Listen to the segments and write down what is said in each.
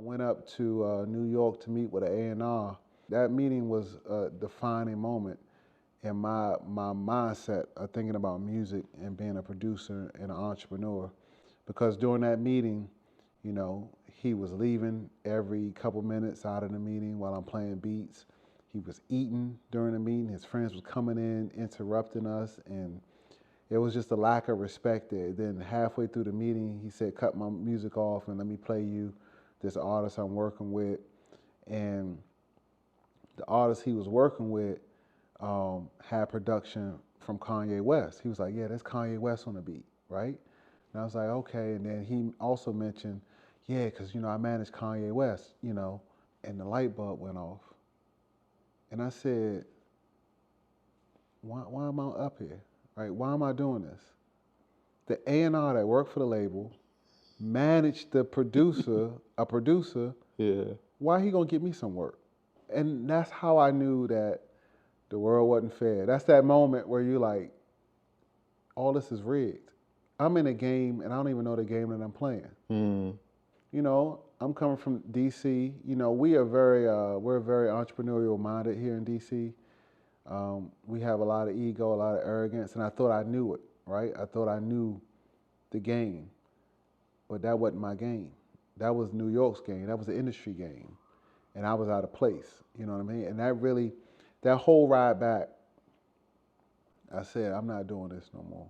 went up to New York to meet with an A&R. That meeting was a defining moment in my mindset of thinking about music and being a producer and an entrepreneur. Because during that meeting, he was leaving every couple minutes out of the meeting while I'm playing beats. He was eating during the meeting. His friends was coming in, interrupting us, and it was just a lack of respect there. Then halfway through the meeting, he said, cut my music off and let me play you this artist I'm working with. And the artist he was working with had production from Kanye West. He was like, yeah, that's Kanye West on the beat, right? And I was like, okay. And then he also mentioned, yeah, because, I managed Kanye West, and the light bulb went off. And I said, why am I up here, right? Why am I doing this? The A&R that worked for the label managed the producer, a producer. Yeah. Why he gonna get me some work? And that's how I knew that the world wasn't fair. That's that moment where you're like, all this is rigged. I'm in a game and I don't even know the game that I'm playing. I'm coming from DC. We're very entrepreneurial minded here in DC. We have a lot of ego, a lot of arrogance, and I thought I knew it, right? I thought I knew the game, but that wasn't my game. That was New York's game. That was the industry game, and I was out of place. You know what I mean? And that whole ride back, I said, I'm not doing this no more,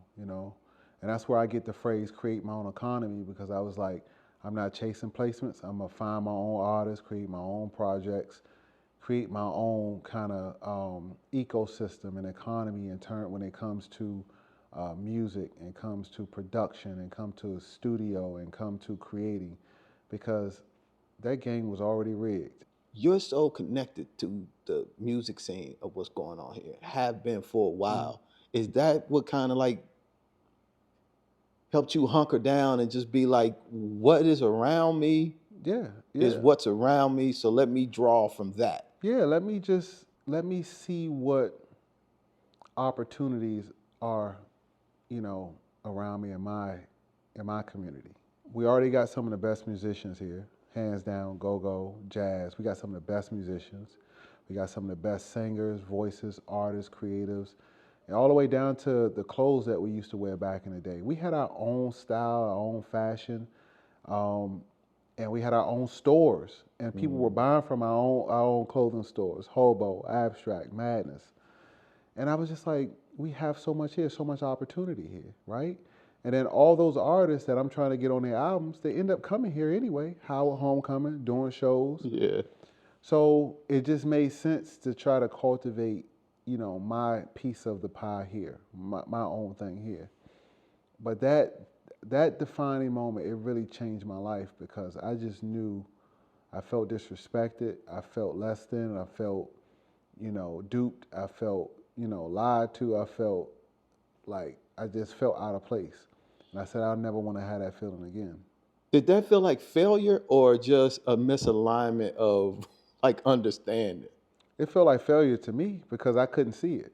And that's where I get the phrase create my own economy, because I was like, I'm not chasing placements. I'm going to find my own artists, create my own projects, create my own kind of ecosystem and economy in turn when it comes to music and comes to production and come to a studio and come to creating, because that game was already rigged. You're so connected to the music scene of what's going on here, have been for a while. Is that what kind of like helped you hunker down and just be like, what is around me is what's around me, so let me draw from that? Yeah, let me see what opportunities are, around me in my community. We already got some of the best musicians here, hands down, go-go, jazz. We got some of the best musicians. We got some of the best singers, voices, artists, creatives, and all the way down to the clothes that we used to wear back in the day. We had our own style, our own fashion, and we had our own stores, and people were buying from our own clothing stores, Hobo, Abstract, Madness. And I was just like, we have so much here, so much opportunity here, right? And then all those artists that I'm trying to get on their albums, they end up coming here anyway. Howard Homecoming, doing shows. Yeah. So it just made sense to try to cultivate, my piece of the pie here, my own thing here. But that defining moment, it really changed my life, because I just knew I felt disrespected, I felt less than, I felt, duped, I felt, lied to, I felt like I just felt out of place. And I said, I'll never want to have that feeling again. Did that feel like failure or just a misalignment of like understanding? It felt like failure to me because I couldn't see it.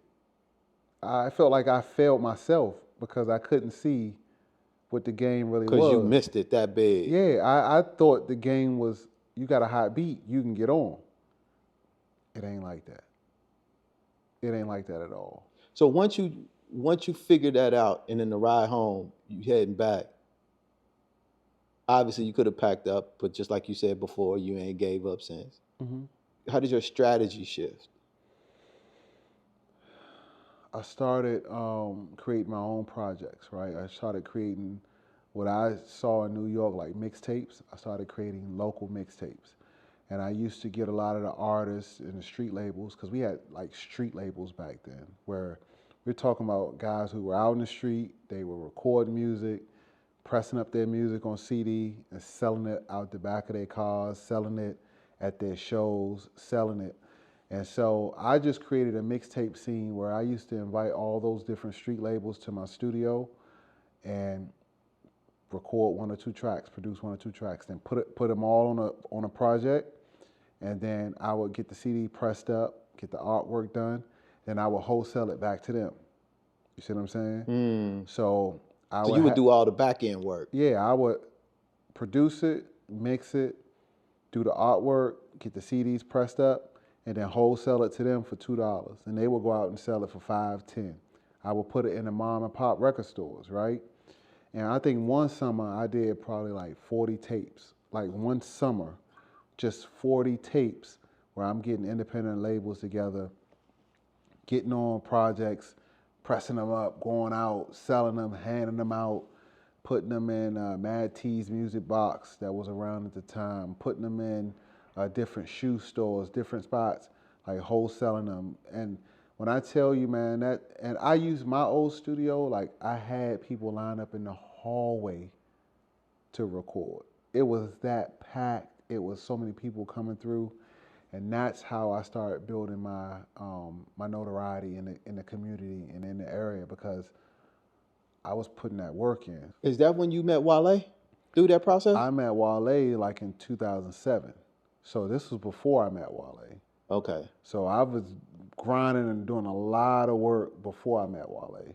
I felt like I failed myself because I couldn't see what the game really was. Because you missed it that big. Yeah, I thought the game was, you got a hot beat, you can get on. It ain't like that. It ain't like that at all. So once you figured that out, and in the ride home, you heading back, obviously you could have packed up, but just like you said before, you ain't gave up since. How did your strategy shift? I started creating my own projects, right? I started creating what I saw in New York, like mixtapes. I started creating local mixtapes. And I used to get a lot of the artists and the street labels, because we had like street labels back then, where we're talking about guys who were out in the street, they were recording music, pressing up their music on CD and selling it out the back of their cars, selling it at their shows, selling it. And so I just created a mixtape scene where I used to invite all those different street labels to my studio and record 1 or 2 tracks, produce 1 or 2 tracks, then put them all on a project, and then I would get the CD pressed up, get the artwork done, then I would wholesale it back to them. You see what I'm saying? So you would do all the back end work. Yeah, I would produce it, mix it, do the artwork, get the CDs pressed up, and then wholesale it to them for $2. And they would go out and sell it for $5, $10. I would put it in the mom and pop record stores, right? And I think one summer I did probably like 40 tapes. Like one summer, just 40 tapes where I'm getting independent labels together, getting on projects, pressing them up, going out, selling them, handing them out, putting them in Mad T's music box that was around at the time, putting them in different shoe stores, different spots, like wholesaling them. And when I tell you, man, and I used my old studio, like I had people line up in the hallway to record. It was that packed. It was so many people coming through, and that's how I started building my my notoriety in the community and in the area, because I was putting that work in. Is that when you met Wale through that process? I met Wale like in 2007, so this was before I met Wale. Okay. So I was grinding and doing a lot of work before I met Wale.